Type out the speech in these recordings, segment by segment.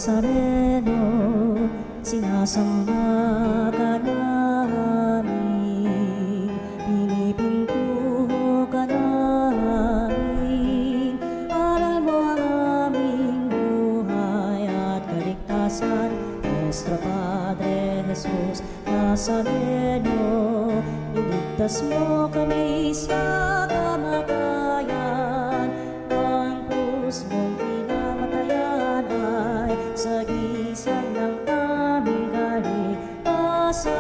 Nazareno, sinasamba ka namin, pinipintuho ka namin. Aral mo ang aming buhay at kaligtasan, Nuestro Padre Jesus Nazareno, iligtas mo kami sa kamatayan. Ang krus mong pinamatayan ay sagisag ng aming kaligtasan.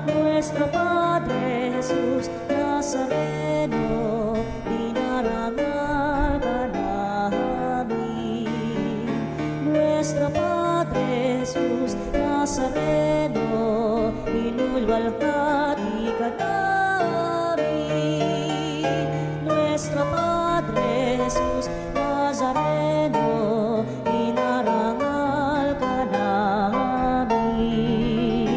Nuestro Padre Jesus Nazareno, dinarangal ka namin. Nuestro Padre Jesus Nazareno, inulwalhati ka namin. Nuestro Padre Jesus Nazareno, inarangal ka namin.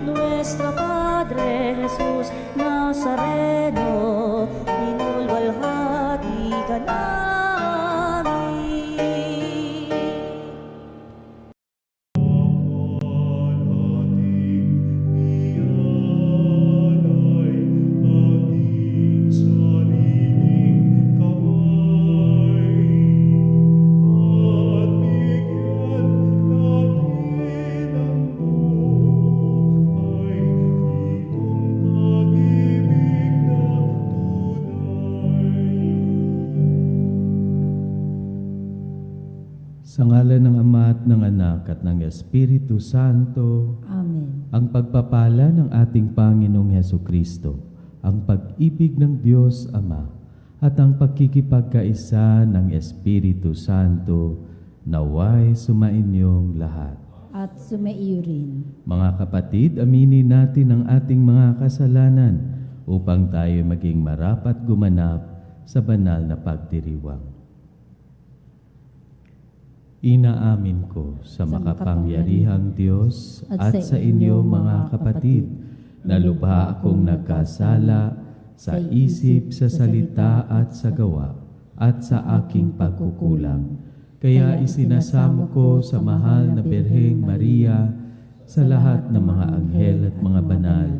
Nuestro Padre Jesus Nazareno, inulwalhati ka namin. Sa ngalan ng Ama at ng Anak at ng Espiritu Santo, Amen. ang pagpapala ng ating Panginoong Hesukristo, ang pag-ibig ng Diyos Ama, at ang pagkikipagkaisa ng Espiritu Santo, naway sumainyong lahat. At sumaiyo rin. Mga kapatid, aminin natin ang ating mga kasalanan upang tayo maging marapat gumanap sa banal na pagdiriwang. Inaamin ko sa makapangyarihang Diyos at sa inyo mga kapatid na lubha akong nagkasala sa isip, sa salita at sa gawa at sa aking pagkukulang. Kaya isinasamo ko sa mahal na Birheng Maria, sa lahat ng mga anghel at mga banal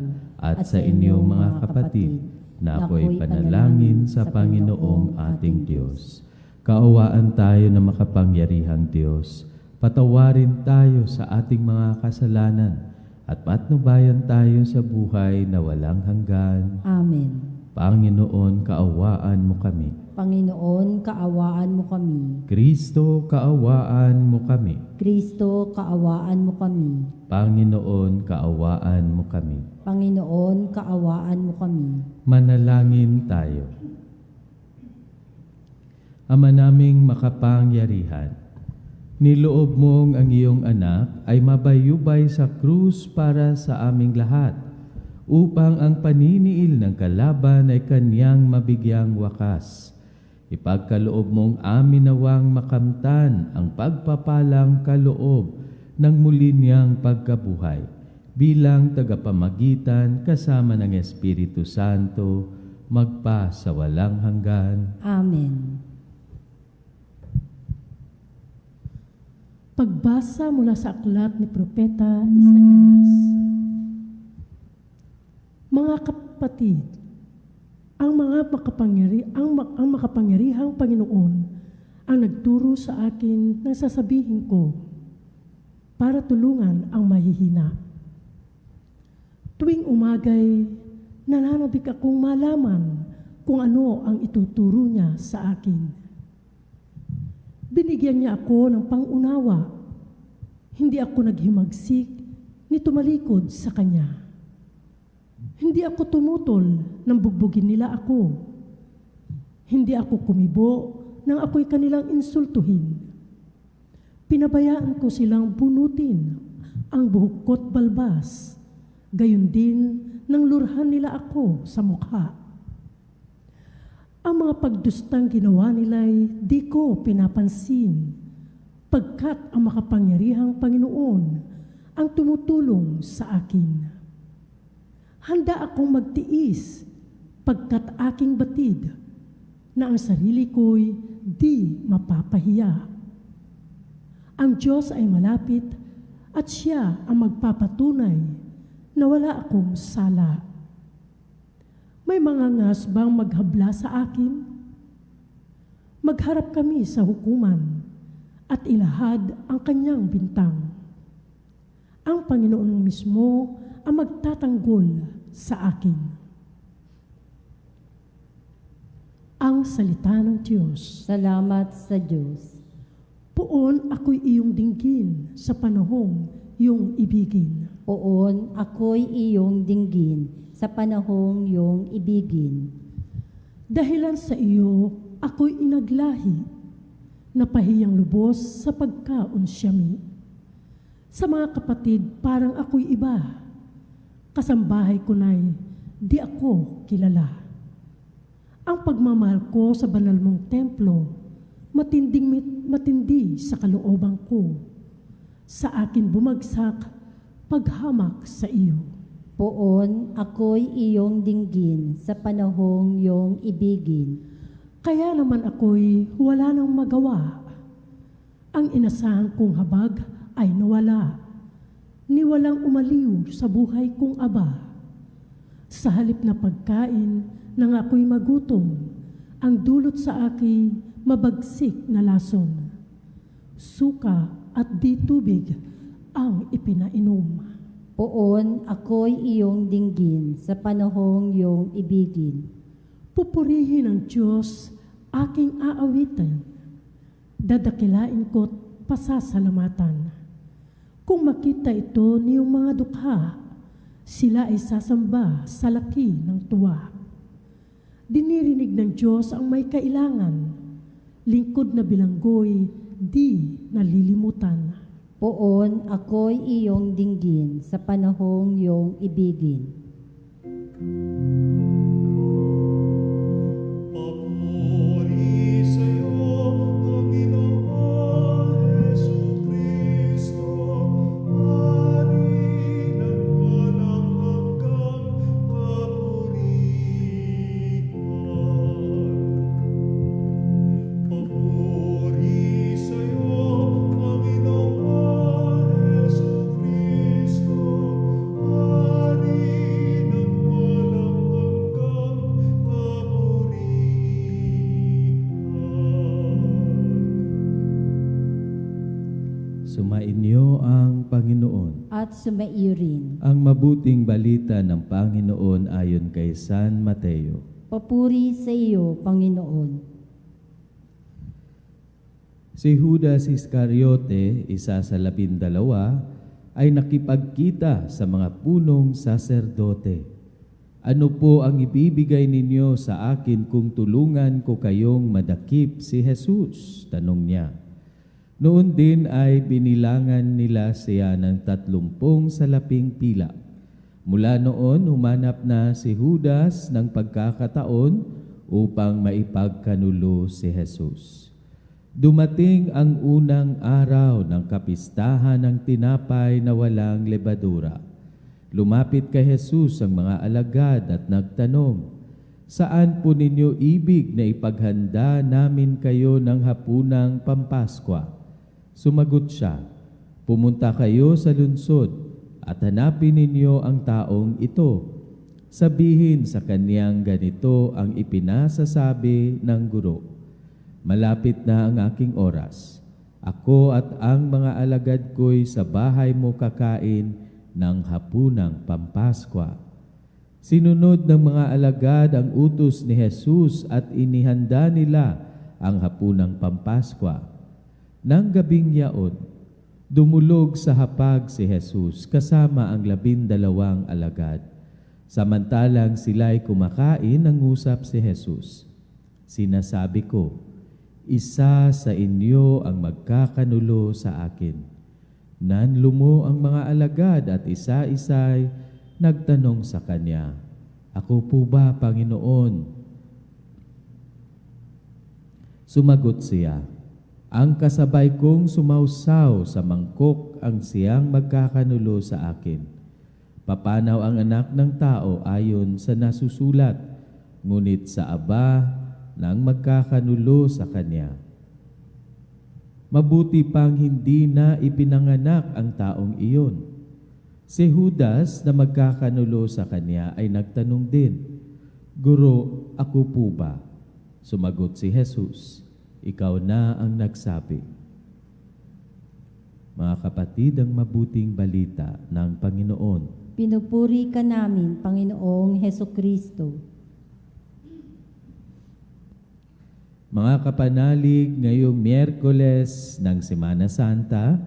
at sa inyo mga kapatid na ako'y panalangin sa Panginoong ating Diyos. Kaawaan tayo ng makapangyarihang Diyos, patawarin tayo sa ating mga kasalanan at patnubayan tayo sa buhay na walang hanggan. Amen. Panginoon, kaawaan mo kami. Panginoon, kaawaan mo kami. Kristo, kaawaan mo kami. Kristo, kaawaan mo kami. Panginoon, kaawaan mo kami. Panginoon, kaawaan mo kami. Manalangin tayo. Ama naming makapangyarihan, niloob mong ang iyong anak ay mabayubay sa krus para sa aming lahat, upang ang paniniil ng kalaban ay kanyang mabigyang wakas. Ipagkaloob mong amin nawang makamtan ang pagpapalang kaloob ng muli niyang pagkabuhay, bilang tagapamagitan kasama ng Espiritu Santo, magpa sa walang hanggan. Amen. Pagbasa mula sa aklat ni Propeta Isaias. Mga kapatid, ang makapangyarihang Panginoon ang nagturo sa akin ng sasabihin ko para tulungan ang mahihina. Tuwing umagay, nananabik akong malaman kung ano ang ituturo niya sa akin. Binigyan niya ako ng pang-unawa. Hindi ako naghimagsik ni tumalikod sa Kanya. Hindi ako tumutol nang bugbugin nila ako. Hindi ako kumibo nang ako'y kanilang insultuhin. Pinabayaan ko silang bunutin ang buhok ko't balbas. Gayon din nang lurhan nila ako sa mukha. Ang mga pagdustang ginawa nila'y di ko pinapansin, pagkat ang makapangyarihang Panginoon ang tumutulong sa akin. Handa akong magtiis, pagkat aking batid, na ang sarili ko'y di mapapahiya. Ang Diyos ay malapit at siya ang magpapatunay na wala akong sala. May mga ngas bang maghabla sa akin? Magharap kami sa hukuman at ilahad ang kanyang bintang. Ang Panginoon mismo ang magtatanggol sa akin. Ang salita ng Diyos. Salamat sa Diyos. Poon ako'y iyong dinggin sa panahong iyong ibigin. Poon ako'y iyong dinggin sa panahong iyong ibigin. Dahilan sa iyo, ako'y inaglahi, napahiyang lubos sa pagkaunsyami. Sa mga kapatid, parang ako'y iba. Kasambahay ko na'y di ako kilala. Ang pagmamahal ko sa banal mong templo, matindi sa kalooban ko. Sa akin bumagsak, paghamak sa iyo. Poon ako'y iyong dinggin sa panahong iyong ibigin. Kaya naman ako'y wala nang magawa. Ang inasahan kong habag ay nawala. Ni walang umaliw sa buhay kong aba. Sa halip na pagkain nang ako'y magutom, ang dulot sa akin mabagsik na lason. Suka at di tubig ang ipinainom. Poon ako'y iyong dinggin sa panahong iyong ibigin. Pupurihin ng Diyos aking aawitan. Dadakilain ko't pasasalamatan. Kung makita ito niyong mga dukha, sila ay sasamba sa laki ng tuwa. Dinirinig ng Diyos ang may kailangan. Lingkod na bilanggoy, di nalilimutan. Poon ako'y iyong dinggin sa panahong iyong ibigin. Papuri sa'yo, Panginoon Jesucristo, Hari ng walang hanggang kapurihan. Papuri sa'yo, Panginoon Jesucristo, Hari ng walang hanggang kapurihan. Sumainyo ang Panginoon. At sumaiyo rin. Ang mabuting balita ng Panginoon ayon kay San Mateo. Papuri sa iyo, Panginoon. Si Judas Iscariote, isa sa 12, ay nakipagkita sa mga punong saserdote. Ano po ang ibibigay ninyo sa akin kung tulungan ko kayong madakip si Jesus? Tanong niya. Noon din ay binilangan nila siya ng 30 salaping pila. Mula noon, humanap na si Judas ng pagkakataon upang maipagkanulo si Jesus. Dumating ang unang araw ng kapistahan ng tinapay na walang lebadura. Lumapit kay Jesus ang mga alagad at nagtanong, "Saan po ninyo ibig na ipaghanda namin kayo ng hapunang Pampaskwa?" Sumagot siya, "Pumunta kayo sa lunsod at hanapin ninyo ang taong ito. Sabihin sa kaniyang ganito ang ipinasasabi ng guro. Malapit na ang aking oras. Ako at ang mga alagad ko'y sa bahay mo kakain ng hapunang Pampaskwa." Sinunod ng mga alagad ang utos ni Jesus at inihanda nila ang hapunang Pampaskwa. Nang gabing yaon, dumulog sa hapag si Jesus kasama ang 12 alagad. Samantalang sila'y kumakain, nangusap si Jesus. "Sinasabi ko, isa sa inyo ang magkakanulo sa akin." Nanlumo ang mga alagad at isa-isa'y nagtanong sa kanya, "Ako po ba, Panginoon?" Sumagot siya, "Ang kasabay kong sumausaw sa mangkok ang siyang magkakanulo sa akin. Papanaw ang anak ng tao ayon sa nasusulat, ngunit sa Aba nang magkakanulo sa kanya." Mabuti pang hindi na ipinanganak ang taong iyon. Si Judas na magkakanulo sa kanya ay nagtanong din, Guro, ako po ba? Sumagot si Jesus, ikaw na ang nagsabi. Mga kapatid, ang mabuting balita ng Panginoon. Pinupuri ka namin, Panginoong Hesukristo. Mga kapanalig, ngayong Miyerkules ng Semana Santa,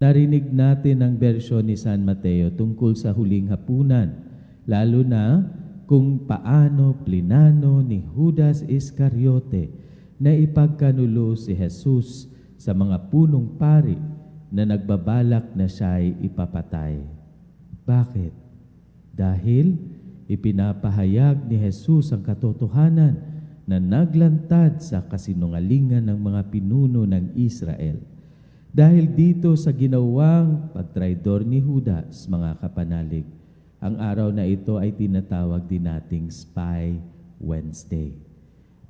narinig natin ang bersyon ni San Mateo tungkol sa huling hapunan, lalo na kung paano plinano ni Judas Iscariote na ipagkanulo si Jesus sa mga punong pari na nagbabalak na siya'y ipapatay. Bakit? Dahil ipinapahayag ni Jesus ang katotohanan na naglantad sa kasinungalingan ng mga pinuno ng Israel. Dahil dito sa ginawang pagtraidor ni Judas, mga kapanalig, ang araw na ito ay tinatawag din nating Spy Wednesday.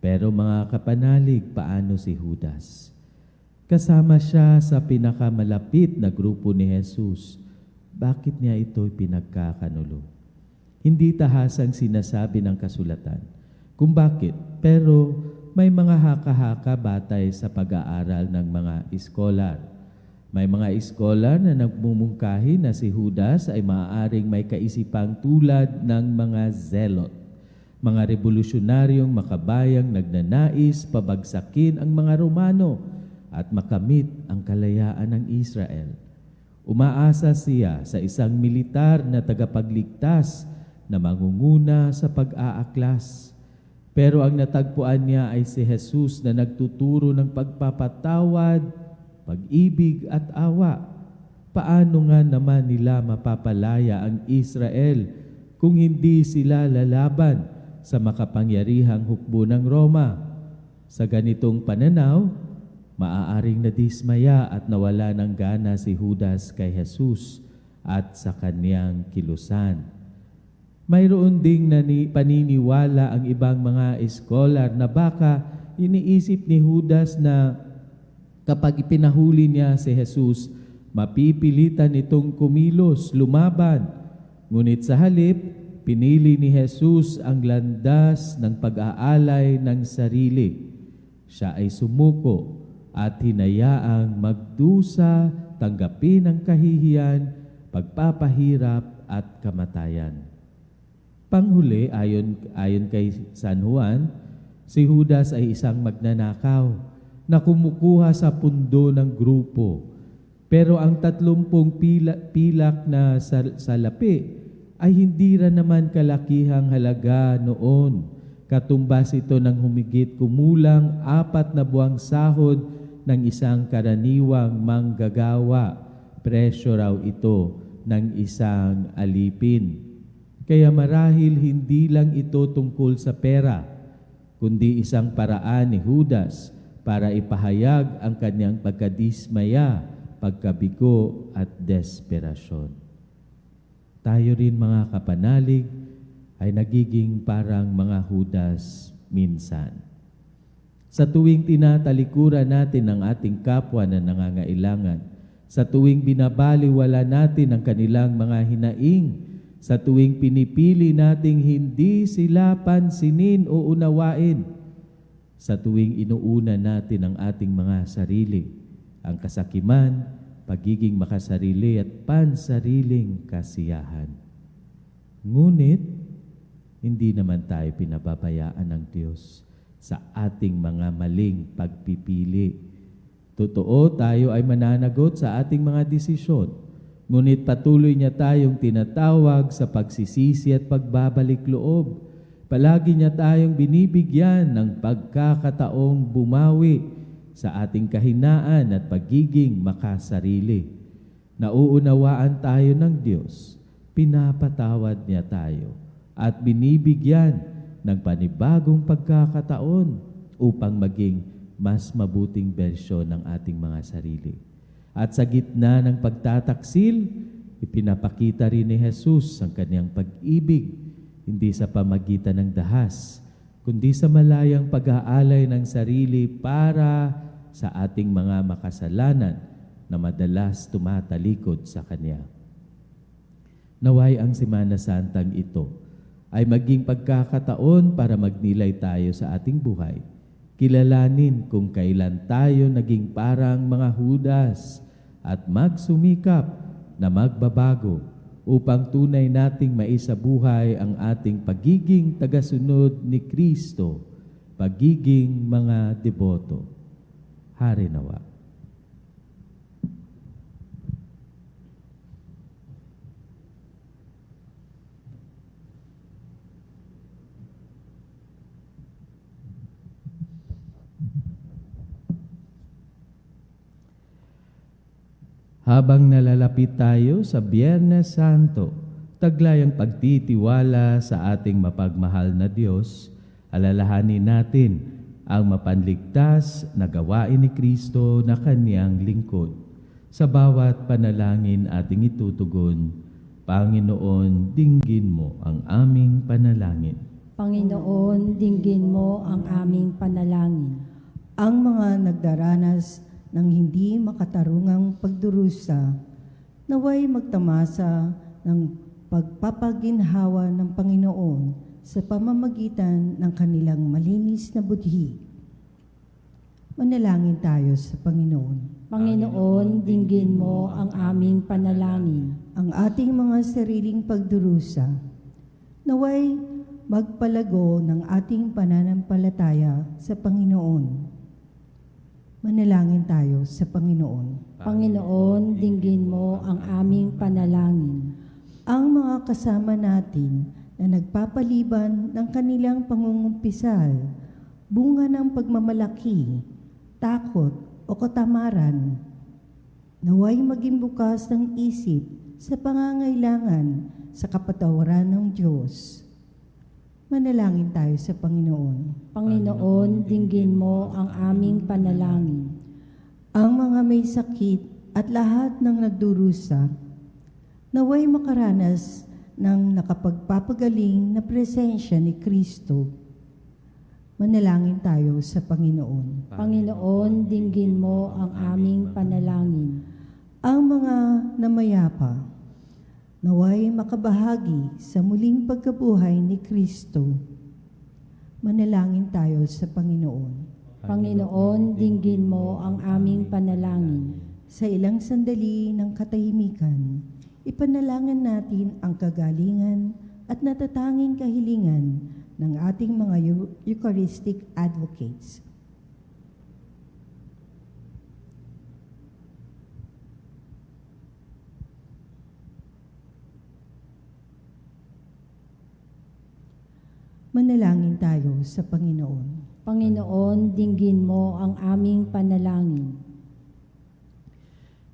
Pero mga kapanalig, paano si Judas? Kasama siya sa pinakamalapit na grupo ni Jesus. Bakit niya ito pinagkakanulo? Hindi tahasang sinasabi ng kasulatan kung bakit, pero may mga haka-haka batay sa pag-aaral ng mga iskolar. May mga iskolar na nagmumungkahi na si Judas ay maaaring may kaisipang tulad ng mga zelot, mga revolusyonaryong makabayang nagnanais pabagsakin ang mga Romano at makamit ang kalayaan ng Israel. Umaasa siya sa isang militar na tagapagligtas na mangunguna sa pag-aaklas. Pero ang natagpuan niya ay si Jesus na nagtuturo ng pagpapatawad, pag-ibig at awa. Paano nga naman nila mapapalaya ang Israel kung hindi sila lalaban sa makapangyarihang hukbo ng Roma? Sa ganitong pananaw, maaaring nadismaya at nawala ng gana si Judas kay Jesus at sa kanyang kilusan. Mayroon ding paniniwala ang ibang mga iskolar na baka iniisip ni Judas na kapag ipinahuli niya si Jesus, mapipilitan itong kumilos, lumaban. Ngunit sa halip, pinili ni Jesus ang landas ng pag-aalay ng sarili. Siya ay sumuko at hinayaang magdusa, tanggapin ang kahihiyan, pagpapahirap at kamatayan. Panghuli, ayon kay San Juan, si Judas ay isang magnanakaw na kumukuha sa pundo ng grupo. Pero ang 30 pilak na salapi ay hindi rin naman kalakihang halaga noon. Katumbas ito ng humigit kumulang 4 na buwang sahod ng isang karaniwang manggagawa. Presyo raw ito ng isang alipin. Kaya marahil hindi lang ito tungkol sa pera, kundi isang paraan ni Judas para ipahayag ang kanyang pagkadismaya, pagkabigo at desperasyon. Tayo rin mga kapanalig ay nagiging parang mga Judas minsan. Sa tuwing tinatalikuran natin ang ating kapwa na nangangailangan, sa tuwing binabaliwala natin ang kanilang mga hinaing, sa tuwing pinipili nating hindi sila pansinin o unawain, sa tuwing inuuna natin ang ating mga sarili, ang kasakiman, pagiging makasarili at pansariling kasiyahan. Ngunit, hindi naman tayo pinababayaan ng Diyos sa ating mga maling pagpipili. Totoo, tayo ay mananagot sa ating mga desisyon. Ngunit patuloy niya tayong tinatawag sa pagsisisi at pagbabalik loob. Palagi niya tayong binibigyan ng pagkakataong bumawi sa ating kahinaan at pagiging makasarili. Nauunawaan tayo ng Diyos, pinapatawad niya tayo at binibigyan ng panibagong pagkakataon upang maging mas mabuting bersyon ng ating mga sarili. At sa gitna ng pagtataksil, ipinapakita rin ni Jesus ang kanyang pag-ibig, hindi sa pamagitan ng dahas, kundi sa malayang pag-aalay ng sarili para sa ating mga makasalanan na madalas tumatalikod sa Kanya. Naway ang Semana Santang ito ay maging pagkakataon para magnilay tayo sa ating buhay. Kilalanin kung kailan tayo naging parang mga Judas at magsumikap na magbabago upang tunay nating maisabuhay ang ating pagiging tagasunod ni Kristo, pagiging mga deboto. Hari nawa. Habang nalalapit tayo sa Biyernes Santo, taglay ang pagtitiwala sa ating mapagmahal na Diyos, alalahanin natin ang mapanligtas na gawain ni Kristo na Kanyang lingkod. Sa bawat panalangin ating itutugon, Panginoon, dinggin mo ang aming panalangin. Panginoon, dinggin mo ang aming panalangin. Ang mga nagdaranas ng hindi makatarungang pagdurusa, naway magtamasa ng pagpapaginhawa ng Panginoon sa pamamagitan ng kanilang malinis na budhi. Manalangin tayo sa Panginoon. Panginoon, dinggin mo ang aming panalangin. Ang ating mga sariling pagdurusa, naway magpalago ng ating pananampalataya sa Panginoon. Manalangin tayo sa Panginoon. Panginoon, dinggin mo ang aming panalangin. Ang mga kasama natin na nagpapaliban ng kanilang pangungumpisal, bunga ng pagmamalaki, takot o katamaran, naway maging bukas ng isip sa pangangailangan sa kapatawaran ng Diyos. Manalangin tayo sa Panginoon. Panginoon, dinggin mo ang aming panalangin. Ang mga may sakit at lahat ng nagdurusa, naway makaranas ng nakapagpapagaling na presensya ni Kristo. Manalangin tayo sa Panginoon. Panginoon, dinggin mo ang aming panalangin. Ang mga namayapa, naway makabahagi sa muling pagkabuhay ni Kristo. Manalangin tayo sa Panginoon. Panginoon, dinggin mo ang aming panalangin. Sa ilang sandali ng katahimikan, ipanalangin natin ang kagalingan at natatanging kahilingan ng ating mga Eucharistic advocates. Manalangin tayo sa Panginoon. Panginoon, dinggin mo ang aming panalangin.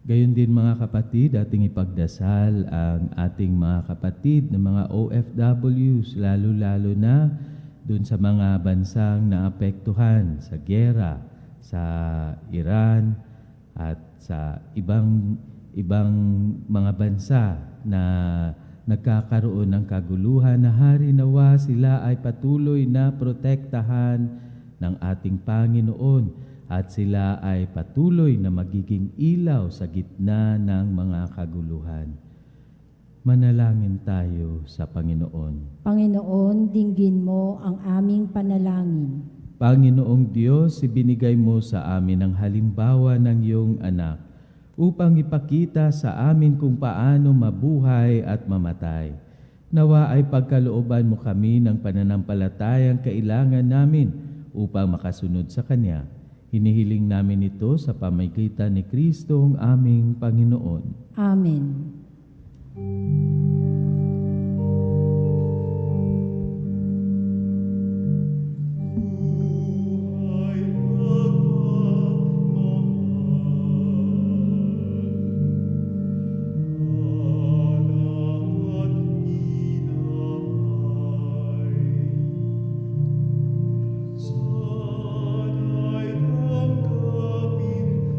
Gayon din mga kapatid, ating ipagdasal ang ating mga kapatid na mga OFWs, lalo-lalo na dun sa mga bansang naapektuhan sa giyera, sa Iran at sa ibang mga bansa na nagkakaroon ng kaguluhan. Na hari nawa sila ay patuloy na protektahan ng ating Panginoon at sila ay patuloy na magiging ilaw sa gitna ng mga kaguluhan. Manalangin tayo sa Panginoon. Panginoon, dinggin mo ang aming panalangin. Panginoong Diyos, ibinigay mo sa amin ang halimbawa ng iyong anak upang ipakita sa amin kung paano mabuhay at mamatay. Nawa ay pagkalooban mo kami ng pananampalatayang kailangan namin upang makasunod sa Kanya. Hinihiling namin ito sa pamagitan ni Kristo ang aming Panginoon. Amen. Buhay pagmamahal, anak at inay, sana'y tanggapin mo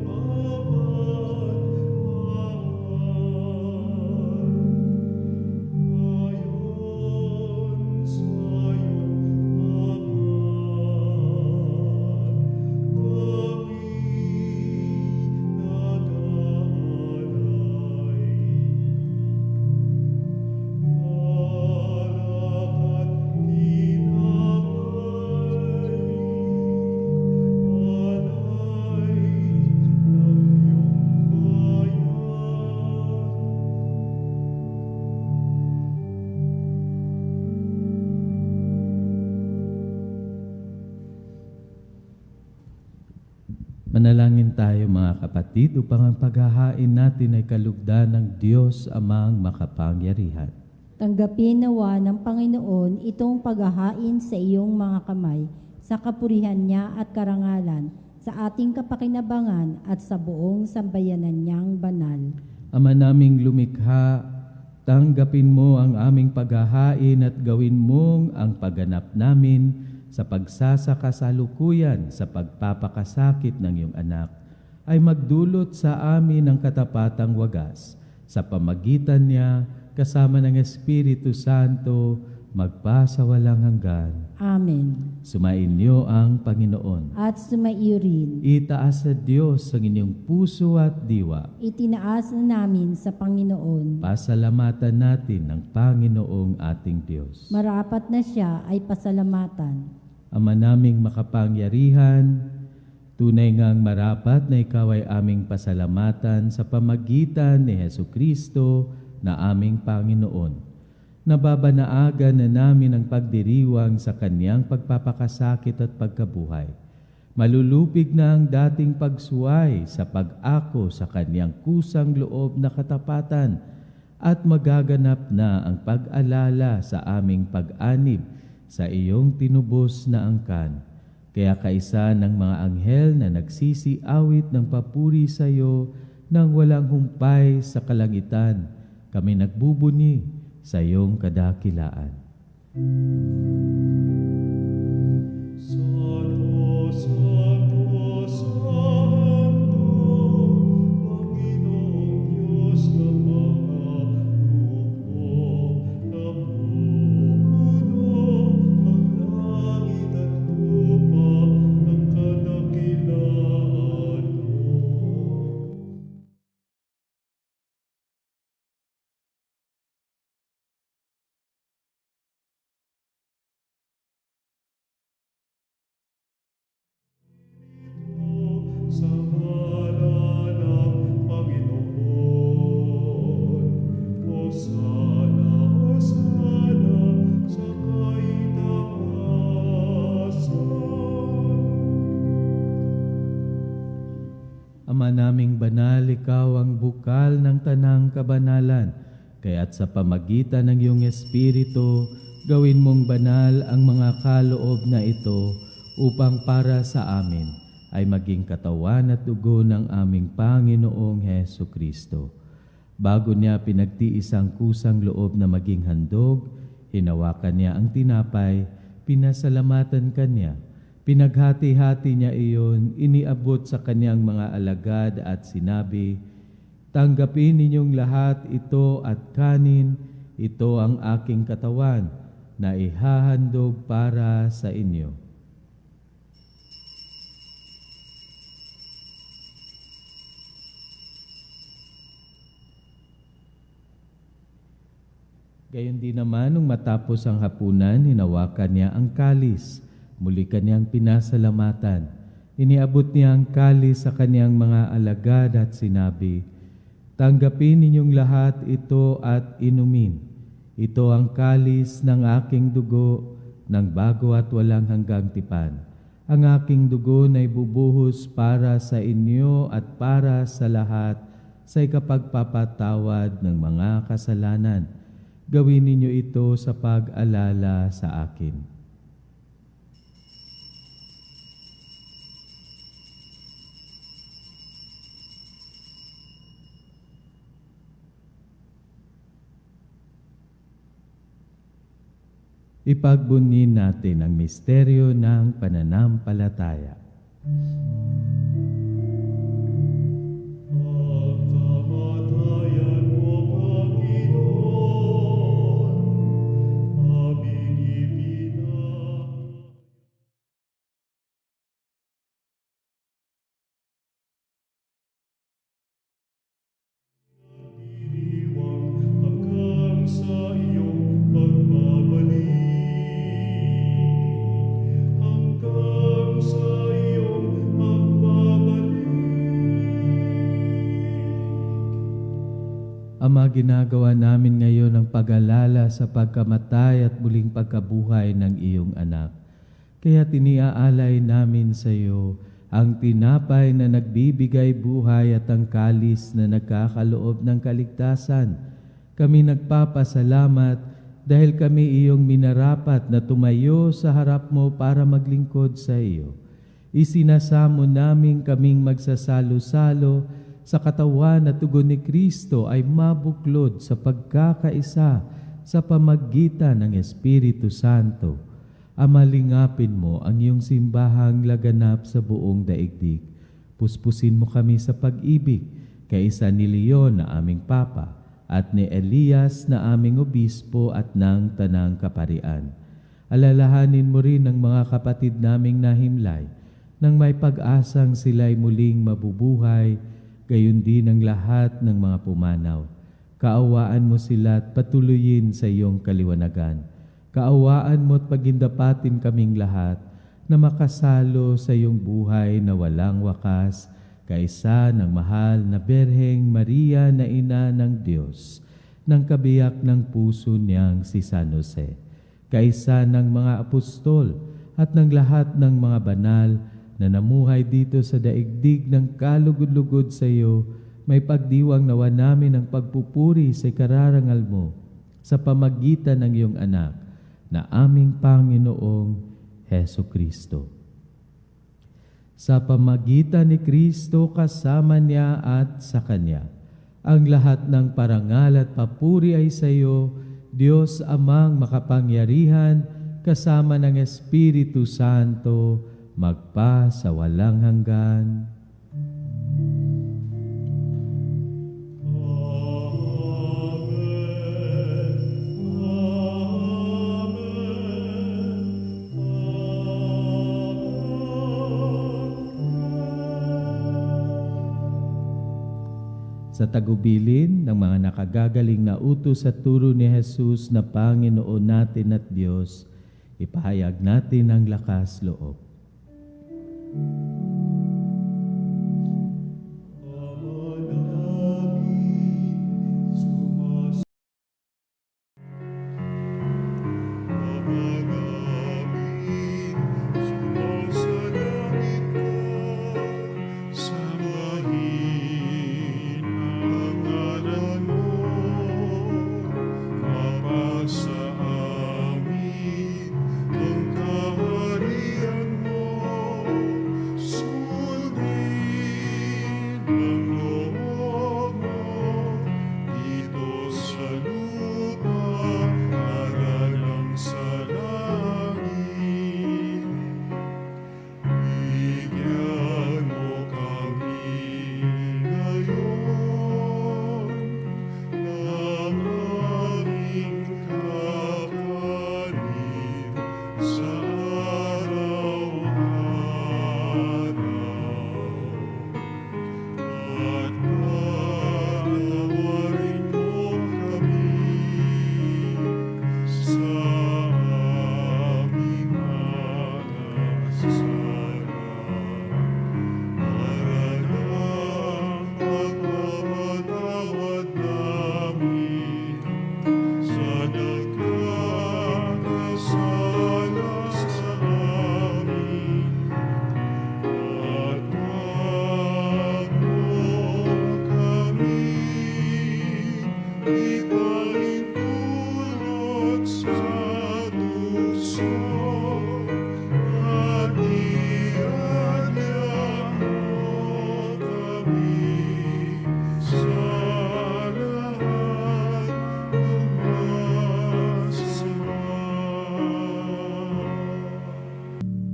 ang Manalangin tayo mga kapatid upang ang paghahain natin ay kalugdan ng Diyos amang makapangyarihan. Tanggapin nawa ng Panginoon itong paghahain sa iyong mga kamay, sa kapurihan niya at karangalan, sa ating kapakinabangan at sa buong sambayanan niyang banal. Ama naming lumikha, tanggapin mo ang aming paghahain at gawin mong ang pagganap namin sa pagsasakasalukuyan sa pagpapakasakit ng iyong anak ay magdulot sa amin ng katapatang wagas. Sa pamagitan niya, kasama ng Espiritu Santo, magpasawalang hanggan. Amen. Sumainyo ang Panginoon. At sumaiyo rin. Itaas sa Diyos ang inyong puso at diwa. Itinaas na namin sa Panginoon. Pasalamatan natin ang Panginoong ating Diyos. Marapat na siya ay pasalamatan. Ama naming makapangyarihan, tunay ngang marapat na ikaw ay aming pasalamatan sa pamagitan ni Hesukristo na aming Panginoon. Nababanaagan na namin ang pagdiriwang sa Kanyang pagpapakasakit at pagkabuhay. Malulupig na ang dating pagsuway sa pag-ako sa Kanyang kusang loob na katapatan at magaganap na ang pag-alala sa aming pag-anib sa iyong tinubos na angkan. Kaya kaisa ng mga anghel na nagsisiawit ng papuri sa iyo nang walang humpay sa kalangitan, kami nagbubuni sa iyong kadakilaan. Santo, Santo, Santo, Panginoong Diyos ng mga hukbo, napupuno ang langit at lupa ng kadakilaan mo. Sa ngalan ng Panginoon, Hosana, Hosana sa kaitaasan. Ama naming banal, ikaw ang bukal ng tanang kabanalan, kaya't sa pamagitan ng iyong Espiritu, gawin mong banal ang mga kaloob na ito upang para sa amin ay maging katawan at dugo ng aming Panginoong Heso Kristo. Bago niya pinagtiis ang kusang loob na maging handog, hinawakan niya ang tinapay, pinasalamatan kanya. Pinaghati-hati niya iyon, iniabot sa kanyang mga alagad at sinabi, "Tanggapin ninyong lahat ito at kanin, ito ang aking katawan na ihahandog para sa inyo." Gayon din naman, nung matapos ang hapunan, hinawakan niya ang kalis. Muli kanyang pinasalamatan. Iniabot niya ang kalis sa kanyang mga alagad at sinabi, "Tanggapin ninyong lahat ito at inumin. Ito ang kalis ng aking dugo ng bago at walang hanggang tipan. Ang aking dugo na ibubuhos para sa inyo at para sa lahat sa ikapagpapatawad ng mga kasalanan. Gawin ninyo ito sa pag-alala sa akin." Ipagbunin natin ang misteryo ng pananampalataya. Ang kamatayan mo, Panginoon, aming ipinag. Diriwang hanggang sa iyong pagbabalik. Hanggang sa iyong pagbabalik. Ama, ginagawa namin ngayon ang pag-alala sa pagkamatay at muling pagkabuhay ng iyong anak. Kaya tiniaalay namin sa iyo ang tinapay na nagbibigay buhay at ang kalis na nagkakaloob ng kaligtasan. Kami nagpapasalamat dahil kami iyong minarapat na tumayo sa harap mo para maglingkod sa iyo. Isinasamo namin kaming magsasalo-salo sa katawan at tugon ni Kristo ay mabuklod sa pagkakaisa sa pamagitan ng Espiritu Santo. Amalingapin mo ang iyong simbahang laganap sa buong daigdig. Puspusin mo kami sa pag-ibig, kaisa ni Leon na aming Papa, at ni Elias na aming Obispo at ng Tanang Kaparian. Alalahanin mo rin ang mga kapatid naming nahimlay, nang may pag-asang sila'y muling mabubuhay, gayon din ang lahat ng mga pumanaw. Kaawaan mo sila at patuloyin sa iyong kaliwanagan. Kaawaan mo at pagindapatin kaming lahat na makasalo sa iyong buhay na walang wakas, kaisa ng mahal na Berheng Maria na Ina ng Diyos, ng kabiyak ng puso niyang si San Jose, kaisa ng mga apostol at ng lahat ng mga banal na namuhay dito sa daigdig ng kalugod-lugod sa iyo, may pagdiwang nawa namin ang pagpupuri sa ikararangal mo sa pamagitan ng iyong anak na aming Panginoong Heso Kristo. Sa pamagitan ni Kristo kasama niya at sa Kanya, ang lahat ng parangal at papuri ay sa iyo, Diyos Amang makapangyarihan, kasama ng Espiritu Santo, magpa sa walang hanggan. Sa tagubilin ng mga nakagagaling na utos at turo ni Jesus na Panginoon natin at Diyos, ipahayag natin ang lakas loob.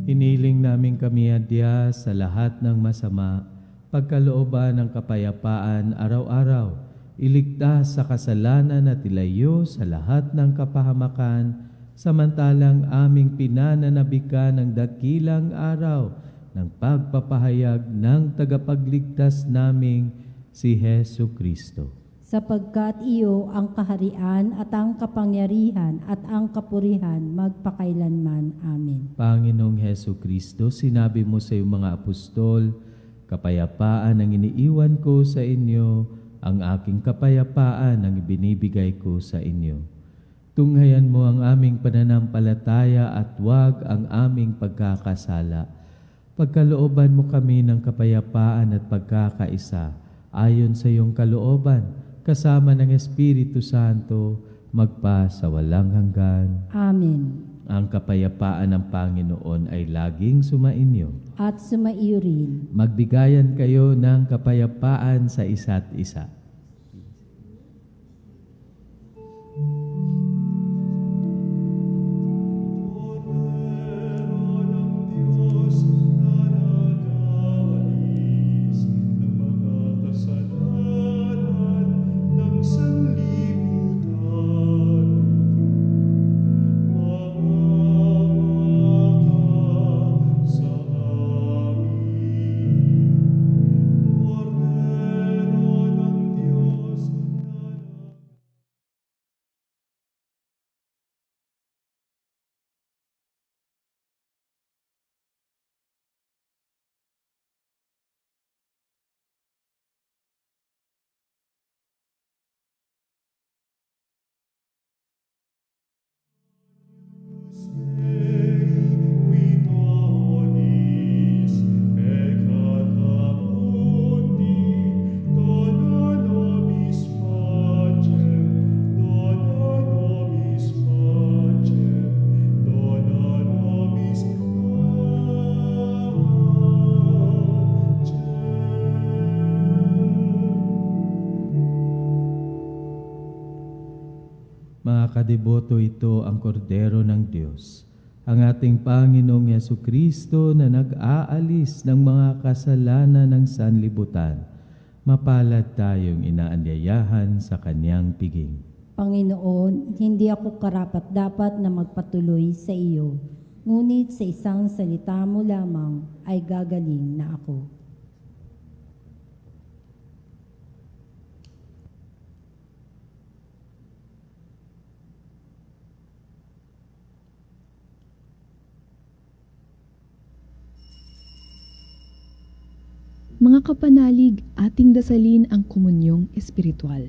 Hiniling namin kami adya sa lahat ng masama, pagkalooban ng kapayapaan araw-araw, iligtas sa kasalanan at ilayo sa lahat ng kapahamakan, samantalang aming pinananabikan ng dakilang araw ng pagpapahayag ng tagapagligtas naming si Hesu Kristo. Sapagkat iyo ang kaharian at ang kapangyarihan at ang kapurihan magpakailanman. Amen. Panginoong Hesu Kristo, sinabi mo sa iyong mga apostol, kapayapaan ang iniiwan ko sa inyo, ang aking kapayapaan ang ibinibigay ko sa inyo. Tunghayan mo ang aming pananampalataya at huwag ang aming pagkakasala. Pagkalooban mo kami ng kapayapaan at pagkakaisa ayon sa iyong kalooban, kasama ng Espiritu Santo, magpa sa walang hanggan. Amen. Ang kapayapaan ng Panginoon ay laging sumainyo. At sumaiyo rin. Magbigayan kayo ng kapayapaan sa isa't isa. Diyos na nag-aalis ng mga kasalanan ng sanlibutan. Maawa ka sa amin. Kordero ng Diyos na Vitoris, Ecatamundi, dona nobis pacem, dona nobis pacem, dona nobis pacem. Mga kadeboto, ito ang kordero ng Diyos, ang ating Panginoong Yesukristo na nag-aalis ng mga kasalanan ng sanlibutan. Mapalad tayong inaanyayahan sa kanyang piging. Panginoon, hindi ako karapat-dapat na magpatuloy sa iyo, ngunit sa isang salita mo lamang ay gagaling na ako. Mga kapanalig, ating dasalin ang komunyong espiritual.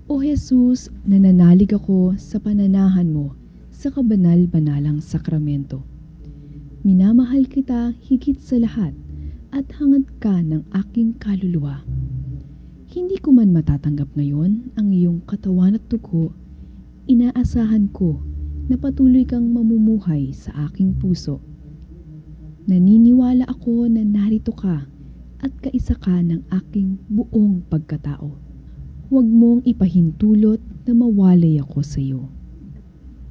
O Jesus, nananalig ako sa pananahan mo sa kabanal-banalang sakramento. Minamahal kita higit sa lahat at hangad ka ng aking kaluluwa. Hindi ko man matatanggap ngayon ang iyong katawan at dugo, inaasahan ko na patuloy kang mamumuhay sa aking puso. Naniniwala ako na narito ka at kaisa ka ng aking buong pagkatao. Huwag mong ipahintulot na mawalay ako sa iyo.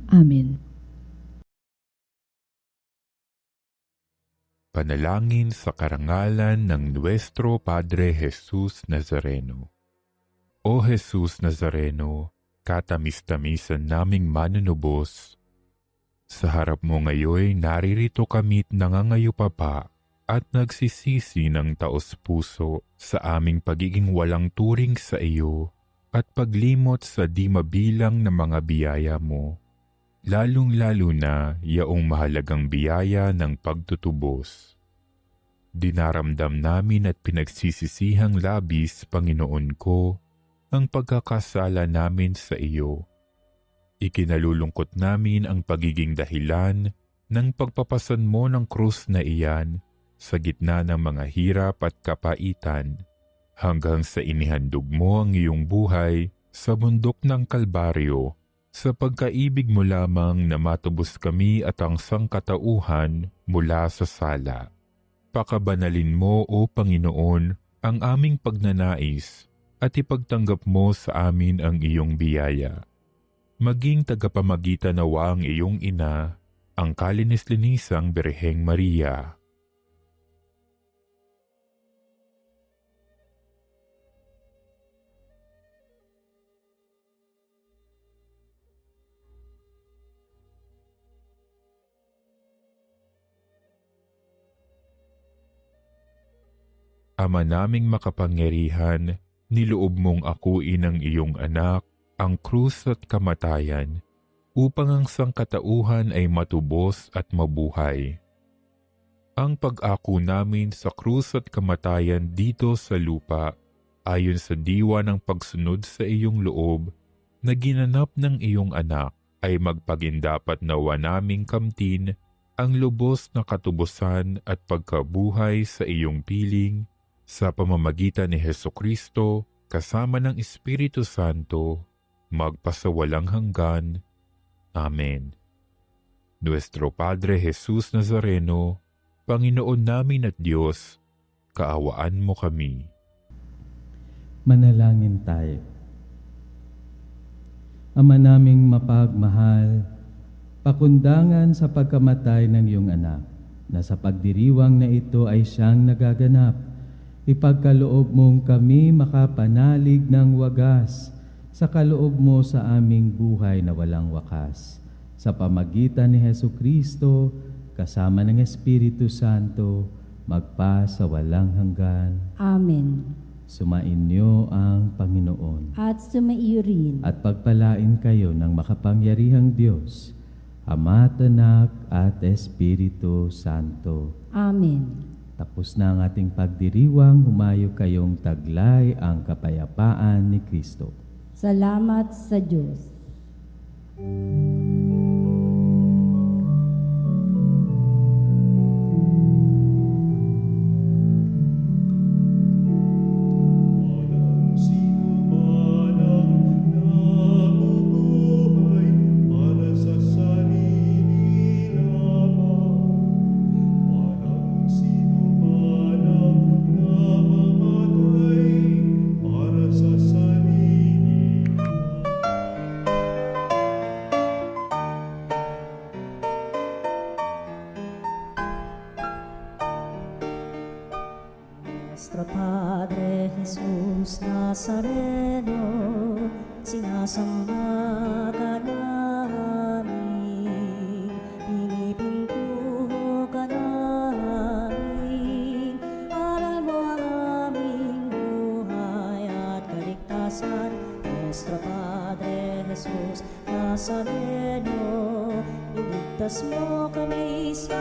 Amen. Panalangin sa karangalan ng Nuestro Padre Jesus Nazareno. O Jesus Nazareno, katamis-tamisan naming manunubos, sa harap mo ngayon naririto kami't nangangayupapa at nagsisisi ng taos-puso sa aming pagiging walang turing sa iyo at paglimot sa di mabilang na mga biyaya mo, lalong-lalo na yaong mahalagang biyaya ng pagtutubos. Dinaramdam namin at pinagsisisihang labis, Panginoon ko, ang pagkakasala namin sa iyo. Ikinalulungkot namin ang pagiging dahilan ng pagpapasan mo ng krus na iyan sa gitna ng mga hirap at kapaitan hanggang sa inihandog mo ang iyong buhay sa bundok ng Kalbaryo sa pagkaibig mo lamang na matubos kami at ang sangkatauhan mula sa sala. Pakabanalin mo, O Panginoon, ang aming pagnanais at ipagtanggap mo sa amin ang iyong biyaya. Maging tagapamagitan nawa ang iyong ina, ang kalinis-linisang Birheng Maria. Ama naming makapangyarihan, niloob mong akuin ang iyong anak, ang krus at kamatayan, upang ang sangkatauhan ay matubos at mabuhay. Ang pag-ako namin sa krus at kamatayan dito sa lupa, ayon sa diwa ng pagsunod sa iyong loob, na ginanap ng iyong anak, ay magpagindapat nawa naming kamtin ang lubos na katubusan at pagkabuhay sa iyong piling sa pamamagitan ni Hesukristo kasama ng Espiritu Santo, magpasawalang hanggan. Amen. Nuestro Padre Jesus Nazareno, Panginoon namin at Diyos, kaawaan mo kami. Manalangin tayo. Ama naming mapagmahal, pakundangan sa pagkamatay ng iyong anak, na sa pagdiriwang na ito ay siyang nagaganap, ipagkaloob mong kami makapanalig ng wagas sa kaloob mo sa aming buhay na walang wakas. Sa pamagitan ni Hesukristo, kasama ng Espiritu Santo, magpa sa walang hanggan. Amen. Sumainyo ang Panginoon. At sumaiyo rin. At pagpalain kayo ng makapangyarihang Diyos, Ama at Anak at Espiritu Santo. Amen. Tapos na ang ating pagdiriwang, humayo kayong taglay ang kapayapaan ni Kristo. Salamat sa Diyos. Walang sino man ang nabubuhay para sa sarili lamang. Walang sino man ang namamatay para sa sarili lamang. Nuestro Padre Jesus Nazareno, sinasamba ka namin, pinipintuho ka namin, aral mo ang aming buhay at kaligtasan. Nuestro Padre Jesus Nazareno, iligtas mo kami sa